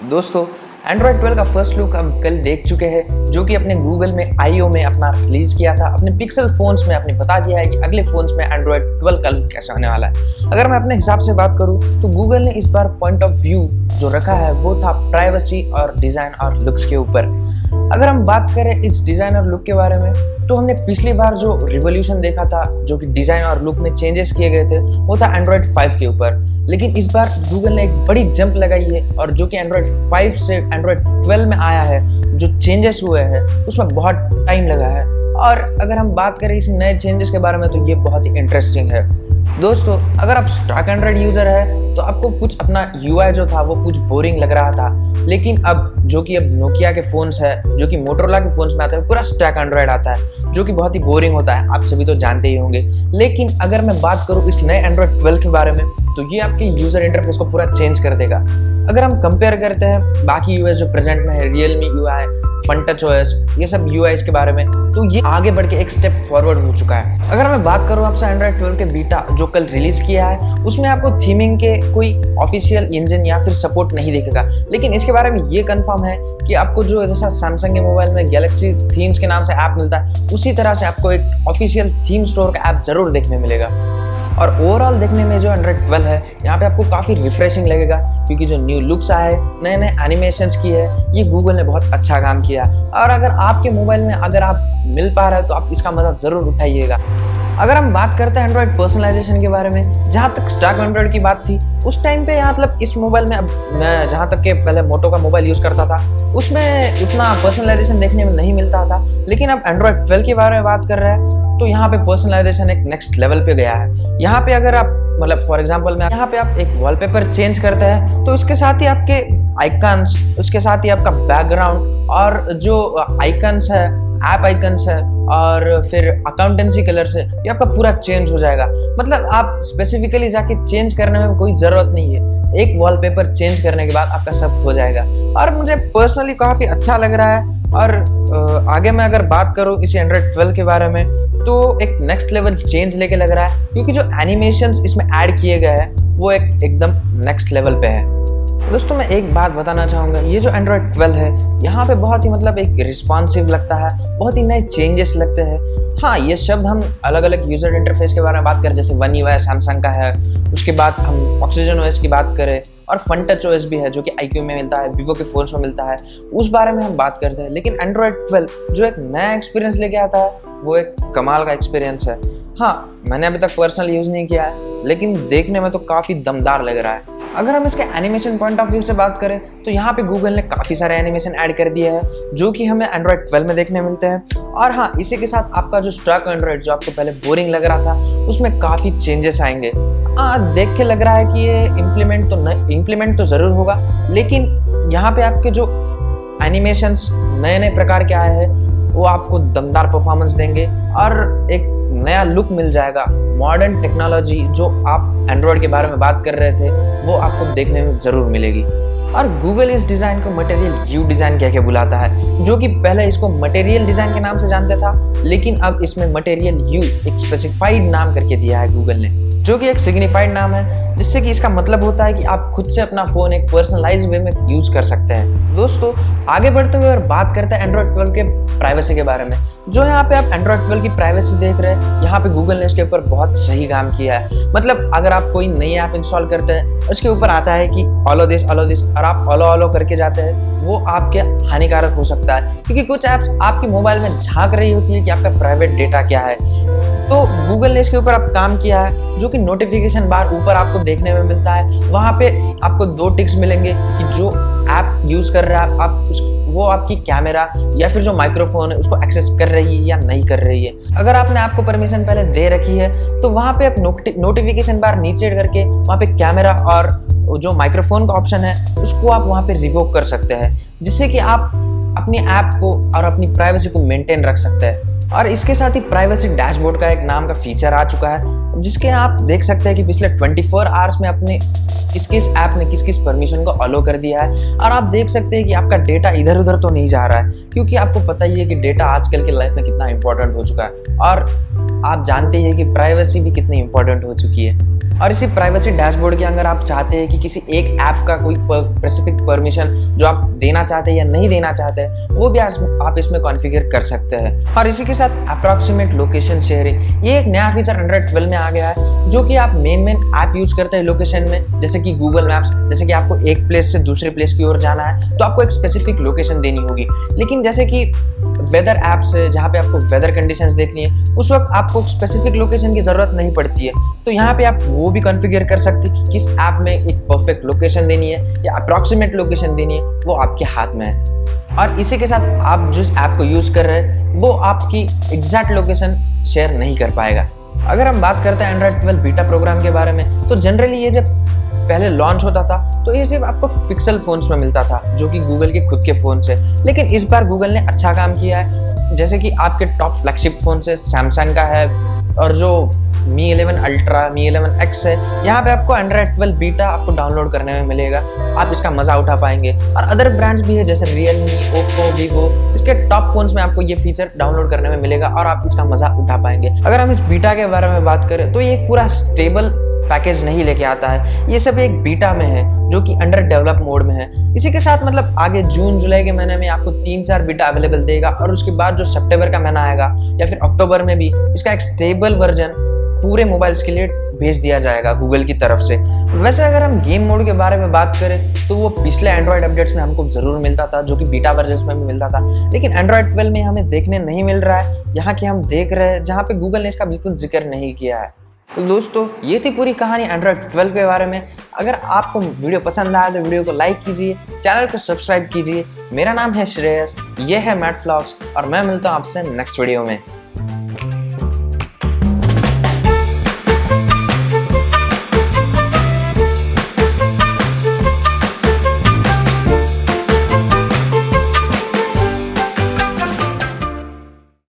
दोस्तों, एंड्रॉयड 12 का first look हम कल देख चुके हैं, जो कि अपने गूगल में आईओ में अपना रिलीज किया था। अपने पिक्सल फोन्स में आपने बता दिया है कि अगले फोन्स में एंड्रॉयड 12 का लुक कैसा होने वाला है। अगर मैं अपने हिसाब से बात करूं तो गूगल ने इस बार पॉइंट ऑफ व्यू जो रखा है वो था प्राइवेसी और डिजाइन और लुक्स के ऊपर। अगर हम बात करें इस डिजाइन और लुक के बारे में तो हमने पिछली बार जो रिवॉल्यूशन देखा था, जो कि डिजाइन और लुक में चेंजेस किए गए थे, वो था एंड्रॉयड 5 के ऊपर। लेकिन इस बार गूगल ने एक बड़ी जंप लगाई है और जो कि एंड्रॉयड 5 से एंड्रॉयड 12 में आया है, जो चेंजेस हुए हैं उसमें बहुत टाइम लगा है। और अगर हम बात करें इस नए चेंजेस के बारे में तो ये बहुत ही इंटरेस्टिंग है। दोस्तों, अगर आप स्टॉक एंड्रॉयड यूजर है तो आपको कुछ अपना यूआई जो था वो कुछ बोरिंग लग रहा था, लेकिन अब जो कि अब नोकिया के फोन्स है, जो कि मोटरोला के फोन्स में आता है, पूरा स्टॉक एंड्रॉयड आता है, जो कि बहुत ही बोरिंग होता है, आप सभी तो जानते ही होंगे। लेकिन अगर मैं बात करूँ इस नए एंड्रॉयड 12 के बारे में तो ये आपके यूजर इंटरफेस को पूरा चेंज कर देगा। अगर हम कंपेयर करते हैं बाकी यूआई जो प्रेजेंट में है, रियलमी यूआई, फनटच ओएस, ये सब यूआईस के बारे में, तो ये आगे बढ़ के एक स्टेप फॉरवर्ड हो चुका है। अगर मैं बात करूँ आपसे एंड्रॉयड 12 के बीटा जो कल रिलीज किया है, उसमें आपको थीमिंग के कोई ऑफिशियल इंजन या फिर सपोर्ट नहीं दिखेगा, लेकिन इसके बारे में ये कंफर्म है कि आपको जो जैसा सैमसंग के मोबाइल में गैलेक्सी थीम्स के नाम से ऐप मिलता है, उसी तरह से आपको एक ऑफिशियल थीम स्टोर का ऐप जरूर देखने मिलेगा। और ओवरऑल देखने में जो एंड्रॉयड 12 है, यहाँ पे आपको काफ़ी रिफ्रेशिंग लगेगा, क्योंकि जो न्यू लुक्स आए, नए नए एनिमेशंस की है, ये गूगल ने बहुत अच्छा काम किया। और अगर आपके मोबाइल में अगर आप मिल पा रहे हो तो आप इसका मदद ज़रूर उठाइएगा। अगर हम बात करते हैं एंड्रॉयड पर्सनलाइजेशन के बारे में, जहाँ तक स्टॉक एंड्रॉयड की बात थी उस टाइम पे, यहाँ मतलब इस मोबाइल में, अब मैं जहाँ तक के पहले मोटो का मोबाइल यूज़ करता था उसमें उतना पर्सनलाइजेशन देखने में नहीं मिलता था, लेकिन अब एंड्रॉयड 12 के बारे में बात कर रहे हैं तो यहाँ पे पर्सनलाइजेशन एक नेक्स्ट लेवल पे गया है। यहाँ पे अगर आप मतलब फॉर एग्जांपल में यहाँ पे आप एक वॉलपेपर चेंज करते हैं तो इसके साथ ही आपके आइकन्स, उसके साथ ही आपका बैकग्राउंड और जो आइकन्स है, ऐप आइकन्स है और फिर अकाउंटेंसी कलर्स है, ये आपका पूरा चेंज हो जाएगा। मतलब आप स्पेसिफिकली जाके चेंज करने में कोई ज़रूरत नहीं है, एक वॉलपेपर चेंज करने के बाद आपका सब हो जाएगा। और मुझे पर्सनली काफ़ी अच्छा लग रहा है। और आगे मैं अगर बात करूँ इसी एंड्रॉयड 12 के बारे में तो एक नेक्स्ट लेवल चेंज लेके लग रहा है, क्योंकि जो एनिमेशंस इसमें ऐड किए गए हैं वो एकदम नेक्स्ट लेवल पे है। दोस्तों, मैं एक बात बताना चाहूँगा, ये जो एंड्रॉयड 12 है यहाँ पे बहुत ही मतलब एक रिस्पॉन्सिव लगता है, बहुत ही नए चेंजेस लगते हैं। हाँ, ये शब्द हम अलग अलग यूज़र इंटरफेस के बारे में बात करें, जैसे वन यूआई सैमसंग का है, उसके बाद हम ऑक्सीजन ओएस की बात करें और फनटच ओएस भी है जो कि आईक्यू में मिलता है, वीवो के फोन्स में मिलता है, उस बारे में हम बात करते हैं। लेकिन एंड्रॉयड 12 जो एक नया एक्सपीरियंस लेके आता है वो एक कमाल का एक्सपीरियंस है। हाँ, मैंने अभी तक पर्सनली यूज़ नहीं किया है, लेकिन देखने में तो काफ़ी दमदार लग रहा है। अगर हम इसके एनिमेशन पॉइंट ऑफ व्यू से बात करें तो यहाँ पे गूगल ने काफ़ी सारे एनिमेशन ऐड कर दिए हैं जो कि हमें एंड्रॉयड 12 में देखने मिलते हैं। और हाँ, इसी के साथ आपका जो स्टॉक एंड्रॉयड जो आपको पहले बोरिंग लग रहा था उसमें काफ़ी चेंजेस आएंगे। देख के लग रहा है कि ये इम्प्लीमेंट तो ज़रूर होगा, लेकिन यहाँ पे आपके जो एनिमेशंस नए नए प्रकार के आए हैं वो आपको दमदार परफॉर्मेंस देंगे और एक नया लुक मिल जाएगा। मॉडर्न टेक्नोलॉजी जो आप एंड्रॉयड के बारे में बात कर रहे थे वो आपको देखने में ज़रूर मिलेगी। और गूगल इस डिज़ाइन को मटेरियल यू डिज़ाइन कह के बुलाता है, जो कि पहले इसको मटेरियल डिज़ाइन के नाम से जानता था, लेकिन अब इसमें मटेरियल यू एक स्पेसिफाइड नाम करके दिया है गूगल ने, जो कि एक सिग्निफाइड नाम है, जिससे कि इसका मतलब होता है कि आप खुद से अपना फ़ोन एक पर्सनलाइज वे में यूज़ कर सकते हैं। दोस्तों, आगे बढ़ते हुए और बात करते हैं एंड्रॉयड 12 के प्राइवेसी के बारे में। जो यहाँ पे आप एंड्रॉयड 12 की प्राइवेसी देख रहे हैं, यहाँ पे गूगल ने इसके ऊपर बहुत सही काम किया है। मतलब अगर आप कोई नई ऐप इंस्टॉल करते हैं, उसके ऊपर आता है कि ऑलो दिस और आप ऑलो करके जाते हैं, वो आपके हानिकारक हो सकता है, क्योंकि कुछ ऐप्स आपके मोबाइल में झांक रही होती है कि आपका प्राइवेट डेटा क्या है। तो गूगल ने इसके ऊपर अब काम किया है, जो कि नोटिफिकेशन बार ऊपर आपको देखने में मिलता है। वहाँ पे आपको 2 टिक्स मिलेंगे कि जो ऐप यूज़ कर रहा है वो आपकी कैमरा या फिर जो माइक्रोफोन है उसको एक्सेस कर रही है या नहीं कर रही है। अगर आपने आपको परमिशन पहले दे रखी है तो वहाँ पे आप नोटिफिकेशन बार नीचे करके वहाँ पे कैमरा और जो माइक्रोफोन का ऑप्शन है उसको आप वहाँ पे रिवोक कर सकते हैं, जिससे कि आप अपनी ऐप को और अपनी प्राइवेसी को मेंटेन रख सकते हैं। और इसके साथ ही प्राइवेसी डैशबोर्ड का एक नाम का फीचर आ चुका है, जिसके आप देख सकते हैं कि पिछले 24 आवर्स में अपने किस ऐप ने किस परमिशन को अलो कर दिया है। और आप देख सकते हैं कि आपका डेटा इधर उधर तो नहीं जा रहा है, क्योंकि आपको पता ही है कि डेटा आजकल के लाइफ में कितना इंपॉर्टेंट हो चुका है और आप जानते ही हैं कि प्राइवेसी भी कितनी इंपॉर्टेंट हो चुकी है। और इसी प्राइवेसी डैशबोर्ड के अंदर आप चाहते हैं कि किसी एक ऐप का कोई स्पेसिफिक परमिशन जो आप देना चाहते हैं या नहीं देना चाहते हैं, वो भी आप इसमें कॉन्फ़िगर कर सकते हैं। और इसी के साथ अप्रॉक्सीमेट लोकेशन शेयरिंग, ये एक नया फीचर एंड्रॉइड 12 में आ गया है, जो कि आप मेन ऐप यूज करते हैं लोकेशन में, जैसे कि गूगल मैप्स। जैसे कि आपको एक प्लेस से दूसरे प्लेस की ओर जाना है तो आपको एक स्पेसिफिक लोकेशन देनी होगी। लेकिन जैसे कि वेदर ऐप्स है, जहाँ पे आपको वेदर कंडीशंस देखनी है, उस वक्त आपको स्पेसिफिक लोकेशन की ज़रूरत नहीं पड़ती है। तो यहाँ पे आप वो भी कॉन्फ़िगर कर सकते हैं कि किस ऐप में एक परफेक्ट लोकेशन देनी है या अप्रॉक्सीमेट लोकेशन देनी है, वो आपके हाथ में है। और इसी के साथ आप जिस ऐप को यूज़ कर रहे हैं वो आपकी एग्जैक्ट लोकेशन शेयर नहीं कर पाएगा। अगर हम बात करते हैं एंड्रॉइड 12 बीटा प्रोग्राम के बारे में, तो जनरली ये जब पहले लॉन्च होता था तो ये सिर्फ आपको पिक्सल फोन्स में मिलता था, जो कि गूगल के खुद के फ़ोन से। लेकिन इस बार गूगल ने अच्छा काम किया है, जैसे कि आपके टॉप फ्लैगशिप फ़ोन से सैमसंग का है, और जो Mi 11 अल्ट्रा, Mi 11 X है, यहाँ पे आपको एंड्रॉइड 12 बीटा आपको डाउनलोड करने में मिलेगा। आप इसका मज़ा उठा पाएंगे। और अदर ब्रांड्स भी है जैसे Realme, Oppo, Vivo, इसके टॉप फोन्स में आपको ये फीचर डाउनलोड करने में मिलेगा और आप इसका मज़ा उठा पाएंगे। अगर हम इस बीटा के बारे में बात करें तो ये एक पूरा स्टेबल पैकेज नहीं लेके आता है, ये सब एक बीटा में है जो कि अंडर डेवलप मोड में है। इसी के साथ मतलब आगे जून जुलाई के महीने में आपको 3-4 बीटा अवेलेबल देगा, और उसके बाद जो सितंबर का महीना आएगा या फिर अक्टूबर में भी इसका एक स्टेबल वर्जन पूरे मोबाइल्स के लिए भेज दिया जाएगा गूगल की तरफ से। वैसे अगर हम गेम मोड के बारे में बात करें तो वो पिछले एंड्रॉइड अपडेट्स में हमको ज़रूर मिलता था, जो कि बीटा वर्जन में भी मिलता था, लेकिन एंड्रॉइड 12 में हमें देखने नहीं मिल रहा है। यहाँ की हम देख रहे हैं जहाँ पे गूगल ने इसका बिल्कुल जिक्र नहीं किया है। तो दोस्तों, ये थी पूरी कहानी एंड्रॉइड 12 के बारे में। अगर आपको वीडियो पसंद आया तो वीडियो को लाइक कीजिए, चैनल को सब्सक्राइब कीजिए। मेरा नाम है श्रेयस, ये है मैट व्लॉग्स, और मैं मिलता हूँ आपसे नेक्स्ट वीडियो में।